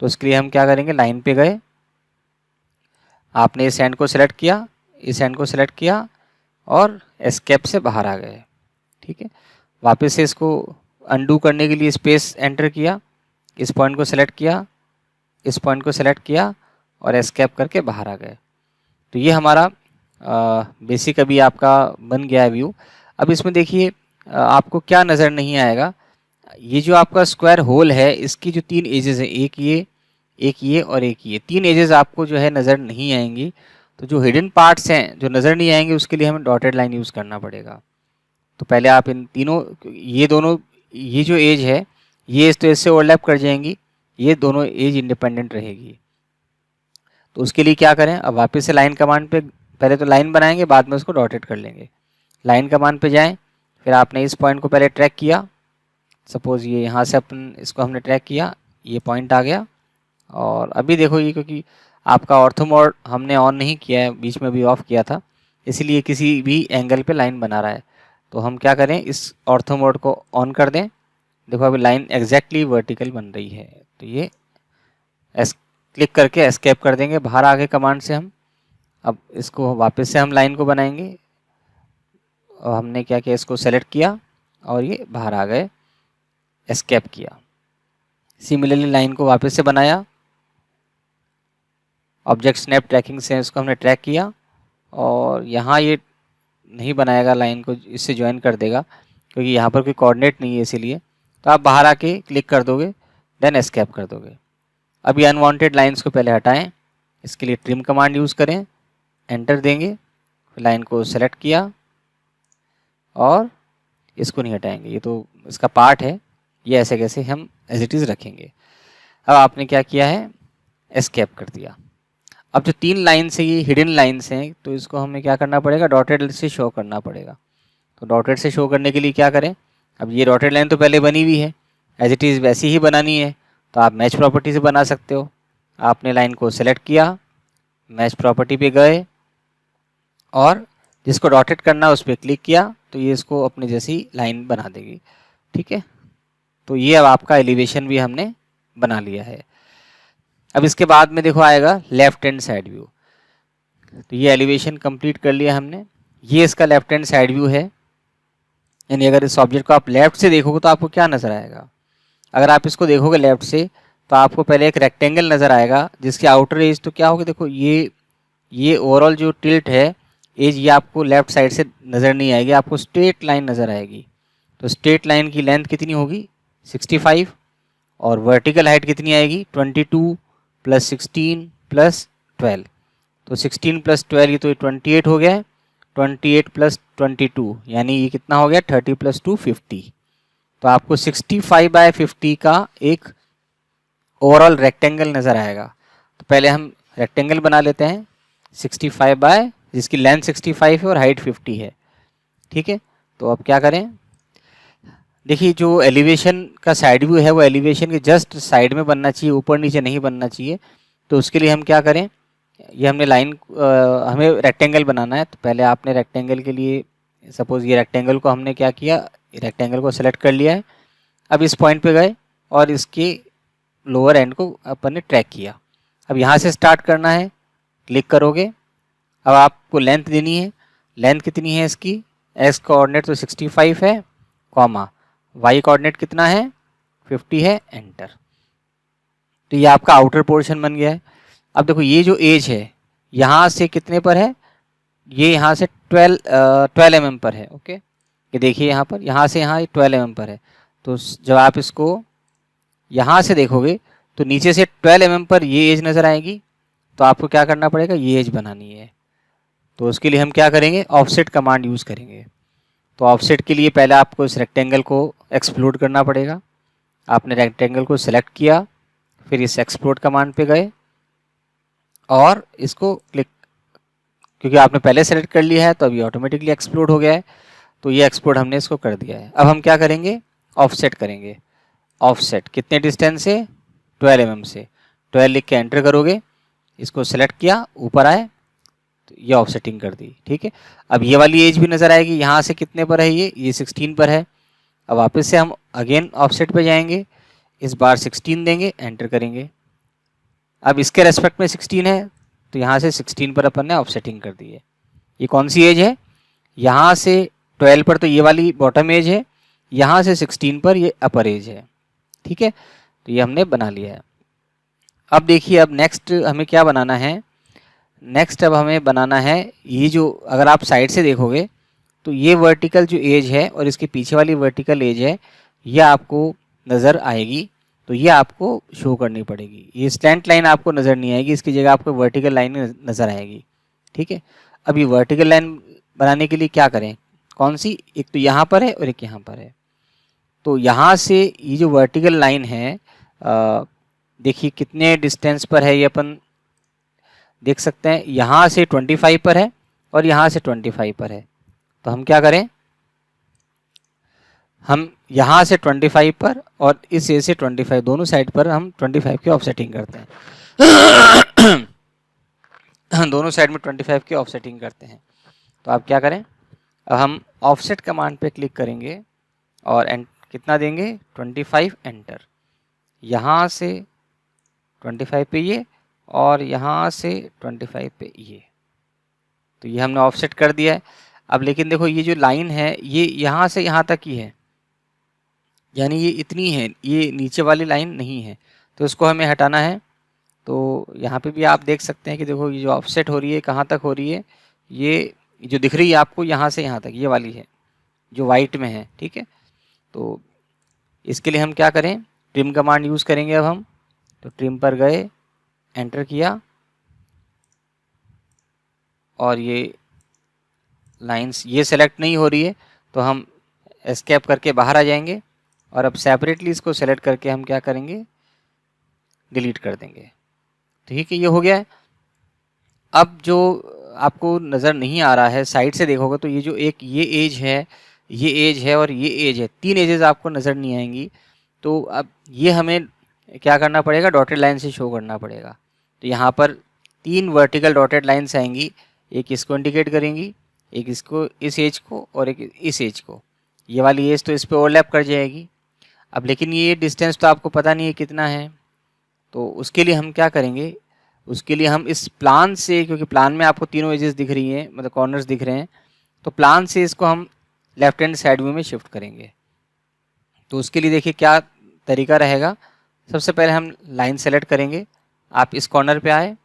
A: तो उसके लिए हम क्या करेंगे, लाइन पे गए, आपने इस एंड को सेलेक्ट किया, इस एंड को सेलेक्ट किया और एस्केप से बाहर आ गए, ठीक है। वापस से इसको अनडू करने के लिए स्पेस एंटर किया, इस पॉइंट को सेलेक्ट किया, इस पॉइंट को सेलेक्ट किया और एस्केप करके बाहर आ गए। तो ये हमारा बेसिक अभी आपका बन गया है व्यू। अब इसमें देखिए आपको क्या नज़र नहीं आएगा, ये जो आपका स्क्वायर होल है इसकी जो 3 एजेस हैं, एक ये और एक ये, 3 एजेस आपको जो है नज़र नहीं आएंगी। तो जो हिडन पार्ट्स हैं जो नज़र नहीं आएंगे उसके लिए हमें डॉटेड लाइन यूज़ करना पड़ेगा। तो पहले आप इन तीनों, ये दोनों, ये जो एज है ये एज तो इससे ओवरलैप कर जाएंगी, ये दोनों एज इंडिपेंडेंट रहेगी। तो उसके लिए क्या करें, अब वापस से लाइन कमांड पे, पहले तो लाइन बनाएंगे बाद में उसको डॉटेड कर लेंगे। लाइन कमांड पे जाएं, फिर आपने इस पॉइंट को पहले ट्रैक किया, सपोज़ ये यहाँ से अपन इसको हमने ट्रैक किया, ये पॉइंट आ गया। और अभी देखो ये क्योंकि आपका ऑर्थो मोड हमने ऑन नहीं किया है, बीच में भी ऑफ किया था, इसलिए किसी भी एंगल पे लाइन बना रहा है। तो हम क्या करें, इस ऑर्थो मोड को ऑन कर दें, देखो अभी लाइन एग्जैक्टली वर्टिकल बन रही है। तो ये क्लिक करके एस्केप कर देंगे बाहर आगे कमांड से हम। अब इसको वापस से हम लाइन को बनाएंगे और हमने क्या किया, इसको सेलेक्ट किया और ये बाहर आ गए, एस्केप किया। सिमिलरली लाइन को वापस से बनाया, ऑब्जेक्ट स्नैप ट्रैकिंग से इसको हमने ट्रैक किया और यहाँ ये नहीं बनाएगा, लाइन को इससे ज्वाइन कर देगा क्योंकि यहाँ पर कोई कोऑर्डिनेट नहीं है इसीलिए। तो आप बाहर आके क्लिक कर दोगे, देन एस्केप कर दोगे। अब ये अनवांटेड लाइंस को पहले हटाएं, इसके लिए ट्रिम कमांड यूज़ करें, एंटर देंगे, लाइन को सेलेक्ट किया और इसको नहीं हटाएंगे, ये तो इसका पार्ट है, ये ऐसे कैसे हम एज इट इज़ रखेंगे। अब आपने क्या किया है, एस्केप कर दिया। अब जो 3 लाइन्स है ये हिडन लाइन्स हैं, तो इसको हमें क्या करना पड़ेगा, डॉटेड से शो करना पड़ेगा। तो डॉटेड से शो करने के लिए क्या करें, अब ये डॉटेड लाइन तो पहले बनी हुई है, एज इट इज़ वैसी ही बनानी है, तो आप मैच प्रॉपर्टी से बना सकते हो। आपने लाइन को सेलेक्ट किया, मैच प्रॉपर्टी पे गए और जिसको डॉटेड करना है उस पर क्लिक किया, तो ये इसको अपने जैसी लाइन बना देगी, ठीक है। तो ये अब आपका एलिवेशन भी हमने बना लिया है। अब इसके बाद में देखो आएगा लेफ्ट हैंड साइड व्यू। तो ये एलिवेशन कंप्लीट कर लिया हमने, ये इसका लेफ्ट हैंड साइड व्यू है। यानी अगर इस ऑब्जेक्ट को आप लेफ्ट से देखोगे तो आपको क्या नज़र आएगा, अगर आप इसको देखोगे लेफ्ट से तो आपको पहले एक रेक्टेंगल नज़र आएगा जिसकी आउटर एज तो क्या होगी, देखो ये ओवरऑल जो टिल्ट है एज, ये आपको लेफ्ट साइड से नज़र नहीं आएगी, आपको स्ट्रेट लाइन नज़र आएगी। तो स्ट्रेट लाइन की लेंथ कितनी होगी, 65, और वर्टिकल हाइट कितनी आएगी, 22 + 16 + 12। तो 16 + 12 ये तो 28 हो गया, 28 + 22 यानी ये कितना हो गया, 30 + 2 50। तो आपको 65/50 का एक ओवरऑल रेक्टेंगल नज़र आएगा। तो पहले हम रेक्टेंगल बना लेते हैं 65 बाय, जिसकी लेंथ 65 है और हाइट 50 है। ठीक है, तो अब क्या करें, देखिए जो एलिवेशन का साइड व्यू है वो एलिवेशन के जस्ट साइड में बनना चाहिए, ऊपर नीचे नहीं बनना चाहिए। तो उसके लिए हम क्या करें, ये हमने लाइन, हमें रेक्टेंगल बनाना है। तो पहले आपने रेक्टेंगल के लिए, सपोज ये रेक्टेंगल को हमने क्या किया, रेक्टेंगल को सेलेक्ट कर लिया है। अब इस पॉइंट पे गए और इसके लोअर एंड को अपन ने ट्रैक किया। अब यहाँ से स्टार्ट करना है, क्लिक करोगे। अब आपको लेंथ देनी है, लेंथ कितनी है इसकी, एक्स कोऑर्डिनेट तो 65 है, कॉमा वाई कोऑर्डिनेट कितना है 50 है, एंटर। तो ये आपका आउटर पोर्शन बन गया है। अब देखो ये जो एज है यहाँ से कितने पर है, ये यहाँ से 12 mm पर है। ओके, ये देखिए यहाँ पर, यहाँ से यहाँ 12 mm पर है। तो जब आप इसको यहाँ से देखोगे तो नीचे से 12 mm पर ये एज नज़र आएगी। तो आपको क्या करना पड़ेगा, ये एज बनानी है। तो उसके लिए हम क्या करेंगे, ऑफसेट कमांड यूज़ करेंगे। तो ऑफसेट के लिए पहले आपको इस रेक्टेंगल को एक्सप्लोड करना पड़ेगा। आपने रेक्टेंगल को सिलेक्ट किया, फिर इस एक्सप्लोड कमांड पे गए और इसको क्लिक, क्योंकि आपने पहले सेलेक्ट कर लिया है तो अभी ऑटोमेटिकली एक्सप्लोड हो गया है। तो ये एक्सप्लोड हमने इसको कर दिया है। अब हम क्या करेंगे, ऑफसेट करेंगे। ऑफसेट कितने डिस्टेंस से, 12 mm से। 12 लिख के एंटर करोगे, इसको सेलेक्ट किया, ऊपर आए तो ये ऑफसेटिंग कर दी। ठीक है, अब ये वाली एज भी नज़र आएगी, यहाँ से कितने पर है, ये 16 पर है। अब वापस से हम अगेन ऑफसेट पे जाएंगे, इस बार 16 देंगे, एंटर करेंगे। अब इसके रेस्पेक्ट में 16 है तो यहाँ से 16 पर अपन ने ऑफसेटिंग कर दी है। ये कौन सी एज है, यहाँ से 12 पर तो ये वाली बॉटम एज है, यहाँ से 16 पर ये अपर एज है। ठीक है, तो ये हमने बना लिया है। अब देखिए, अब नेक्स्ट हमें क्या बनाना है, नेक्स्ट अब हमें बनाना है ये जो, अगर आप साइड से देखोगे तो ये वर्टिकल जो एज है और इसके पीछे वाली वर्टिकल एज है, ये आपको नज़र आएगी। तो ये आपको शो करनी पड़ेगी। ये स्लैंट लाइन आपको नज़र नहीं आएगी, इसकी जगह आपको वर्टिकल लाइन नज़र आएगी। ठीक है, अब ये वर्टिकल लाइन बनाने के लिए क्या करें, कौन सी, एक तो यहाँ पर है और एक यहाँ पर है। तो यहाँ से ये जो वर्टिकल लाइन है, देखिए कितने डिस्टेंस पर है, ये अपन देख सकते हैं। यहाँ से 25 पर है और यहाँ से 25 पर है। तो हम क्या करें, हम यहाँ से 25 पर और इस ए से 25, दोनों साइड पर हम 25 की ऑफसेटिंग करते हैं। दोनों साइड में 25 की ऑफसेटिंग करते हैं। तो आप क्या करें, अब हम ऑफसेट कमांड पे क्लिक करेंगे और कितना देंगे 25, एंटर। यहाँ से 25 पे ये और यहाँ से 25 पे ये, तो ये हमने ऑफसेट कर दिया है। अब लेकिन देखो ये जो लाइन है ये यहाँ से यहाँ तक ही है, यानी ये इतनी है, ये नीचे वाली लाइन नहीं है। तो इसको हमें हटाना है। तो यहाँ पे भी आप देख सकते हैं कि देखो ये जो ऑफसेट हो रही है कहाँ तक हो रही है, ये जो दिख रही है आपको यहाँ से यहाँ तक, ये वाली है जो वाइट में है। ठीक है, तो इसके लिए हम क्या करें, ट्रिम कमांड यूज़ करेंगे। अब हम तो ट्रिम पर गए, एंटर किया और ये लाइंस ये सेलेक्ट नहीं हो रही है तो हम एस्केप करके बाहर आ जाएंगे और अब सेपरेटली इसको सेलेक्ट करके हम क्या करेंगे, डिलीट कर देंगे। ठीक है, ये हो गया है। अब जो आपको नज़र नहीं आ रहा है, साइड से देखोगे तो ये जो एक ये एज है, ये एज है और ये एज है, 3 एजेस आपको नज़र नहीं आएंगी। तो अब ये हमें क्या करना पड़ेगा, डॉटेड लाइन से शो करना पड़ेगा। तो यहाँ पर 3 वर्टिकल डॉटेड लाइन्स आएंगी, एक इसको इंडिकेट करेंगी, एक इसको, इस एज को, और एक इस एज को। ये वाली एज तो इस पर ओवरलैप कर जाएगी। अब लेकिन ये डिस्टेंस तो आपको पता नहीं है कितना है, तो उसके लिए हम क्या करेंगे, उसके लिए हम इस प्लान से, क्योंकि प्लान में आपको तीनों एजेस दिख रही हैं, मतलब कॉर्नर्स दिख रहे हैं, तो प्लान से इसको हम लेफ्ट हैंड साइड व्यू में शिफ्ट करेंगे। तो उसके लिए देखिए क्या तरीका रहेगा। सबसे पहले हम लाइन सेलेक्ट करेंगे, आप इस कॉर्नर पे आए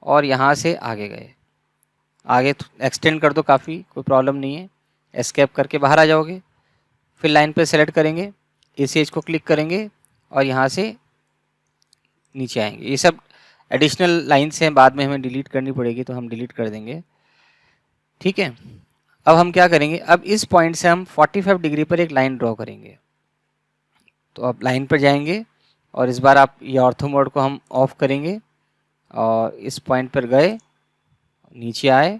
A: और यहाँ से आगे गए, आगे एक्सटेंड कर दो काफ़ी, कोई प्रॉब्लम नहीं है। एस्केप करके बाहर आ जाओगे, फिर लाइन पे सेलेक्ट करेंगे, इस एज को क्लिक करेंगे और यहाँ से नीचे आएंगे। ये सब एडिशनल लाइन्स हैं, बाद में हमें डिलीट करनी पड़ेगी तो हम डिलीट कर देंगे। ठीक है, अब हम क्या करेंगे, अब इस पॉइंट से हम 45 डिग्री पर एक लाइन ड्रॉ करेंगे। तो अब लाइन पर जाएंगे और इस बार आप ये ऑर्थो मोड को हम ऑफ करेंगे और इस पॉइंट पर गए, नीचे आए,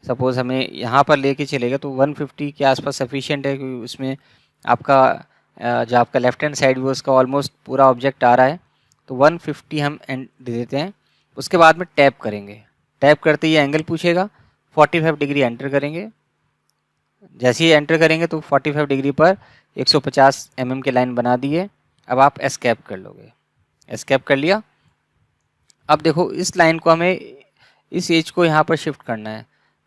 A: सपोज़ हमें यहाँ पर लेके चलेगा तो 150 के आसपास सफिशिएंट है, क्योंकि उसमें आपका जो आपका लेफ्ट हैंड साइड वो उसका ऑलमोस्ट पूरा ऑब्जेक्ट आ रहा है। तो 150 हम दे देते हैं। उसके बाद में टैप करेंगे, टैप करते ही एंगल पूछेगा, 45 डिग्री एंटर करेंगे। जैसे ही एंटर करेंगे तो 45 डिग्री पर 150 mm की लाइन बना दी है। अब आप एस्केप कर लोगे, एस्केप कर लिया। अब देखो इस लाइन को हमें, इस एज को यहाँ पर शिफ्ट करना है।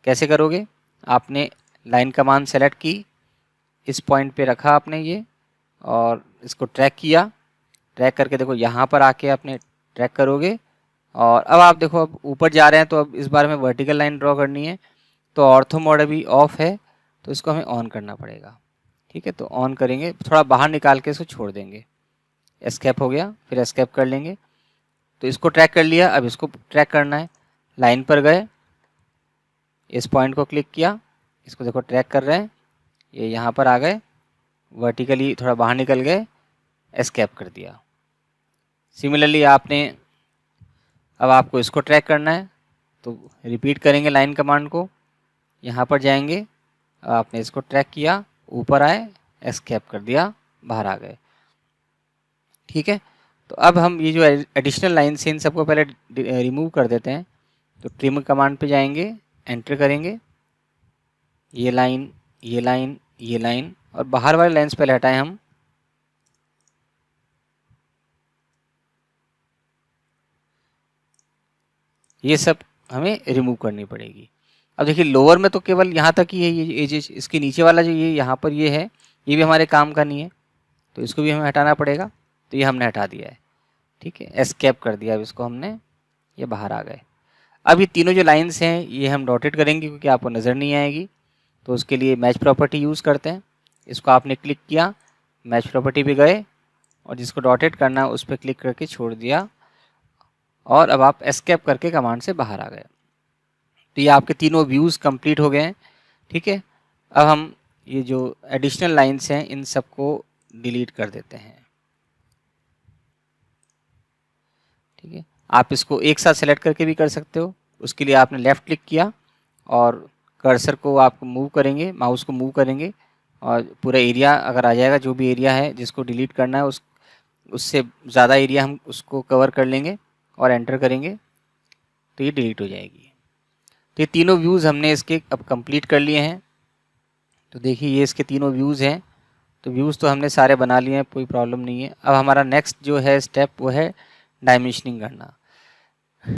A: कैसे करोगे? आपने लाइन कमांड सेलेक्ट की, इस पॉइंट पे रखा आपने ये, और इसको ट्रैक किया। ट्रैक करके देखो यहाँ पर आके आपने ट्रैक करोगे, और अब आप देखो अब ऊपर जा रहे हैं, तो अब इस बार में वर्टिकल लाइन ड्रॉ करनी है। तो ऑर्थो मोड अभी ऑफ है, तो इसको हमें ऑन करना पड़ेगा। ठीक है, तो ऑन करेंगे, थोड़ा बाहर निकाल के इसको छोड़ देंगे। एस्केप हो गया, फिर एस्केप कर लेंगे। तो इसको ट्रैक कर लिया, अब इसको ट्रैक करना है। लाइन पर गए, इस पॉइंट को क्लिक किया, इसको देखो ट्रैक कर रहे हैं, ये यहाँ पर आ गए, वर्टिकली थोड़ा बाहर निकल गए, एस्केप कर दिया। सिमिलरली आपने, अब आपको इसको ट्रैक करना है, तो रिपीट करेंगे लाइन कमांड को, यहाँ पर जाएंगे, आपने इसको ट्रैक किया, ऊपर आए, एस्केप कर दिया, बाहर आ गए। ठीक है, तो अब हम ये जो एडिशनल लाइन्स हैं इन सबको पहले रिमूव कर देते हैं। तो ट्रिम कमांड पे जाएंगे, एंटर करेंगे, ये लाइन, ये लाइन, ये लाइन, और बाहर वाले लाइन्स पहले हटाएं हम। ये सब हमें रिमूव करनी पड़ेगी। अब देखिए लोअर में तो केवल यहाँ तक ही है ये एजेस, इसके नीचे वाला जो ये यहाँ पर ये है, ये भी हमारे काम का नहीं है, तो इसको भी हमें हटाना पड़ेगा। तो ये हमने हटा दिया है। ठीक है, एस्केप कर दिया, अब इसको हमने, ये बाहर आ गए। अब ये तीनों जो लाइन्स हैं ये हम डॉटेड करेंगे, क्योंकि आपको नज़र नहीं आएगी। तो उसके लिए मैच प्रॉपर्टी यूज़ करते हैं। इसको आपने क्लिक किया, मैच प्रॉपर्टी पे गए, और जिसको डॉटेड करना है उस पर क्लिक करके छोड़ दिया, और अब आप एस्केप करके कमांड से बाहर आ गए। तो ये आपके तीनों व्यूज़ कंप्लीट हो गए हैं। ठीक है, अब हम ये जो एडिशनल लाइन्स हैं इन सबको डिलीट कर देते हैं। ठीक है, आप इसको एक साथ सेलेक्ट करके भी कर सकते हो। उसके लिए आपने लेफ़्ट क्लिक किया और कर्सर को आप मूव करेंगे, माउस को मूव करेंगे, और पूरा एरिया अगर आ जाएगा, जो भी एरिया है जिसको डिलीट करना है उससे ज़्यादा एरिया हम उसको कवर कर लेंगे और एंटर करेंगे, तो ये डिलीट हो जाएगी। तो ये तीनों व्यूज़ हमने इसके अब कंप्लीट कर लिए हैं। तो देखिए ये इसके तीनों व्यूज़ हैं। तो व्यूज़ तो हमने सारे बना लिए हैं, कोई प्रॉब्लम नहीं है। अब हमारा नेक्स्ट जो है स्टेप वो है डायमेंशनिंग करना।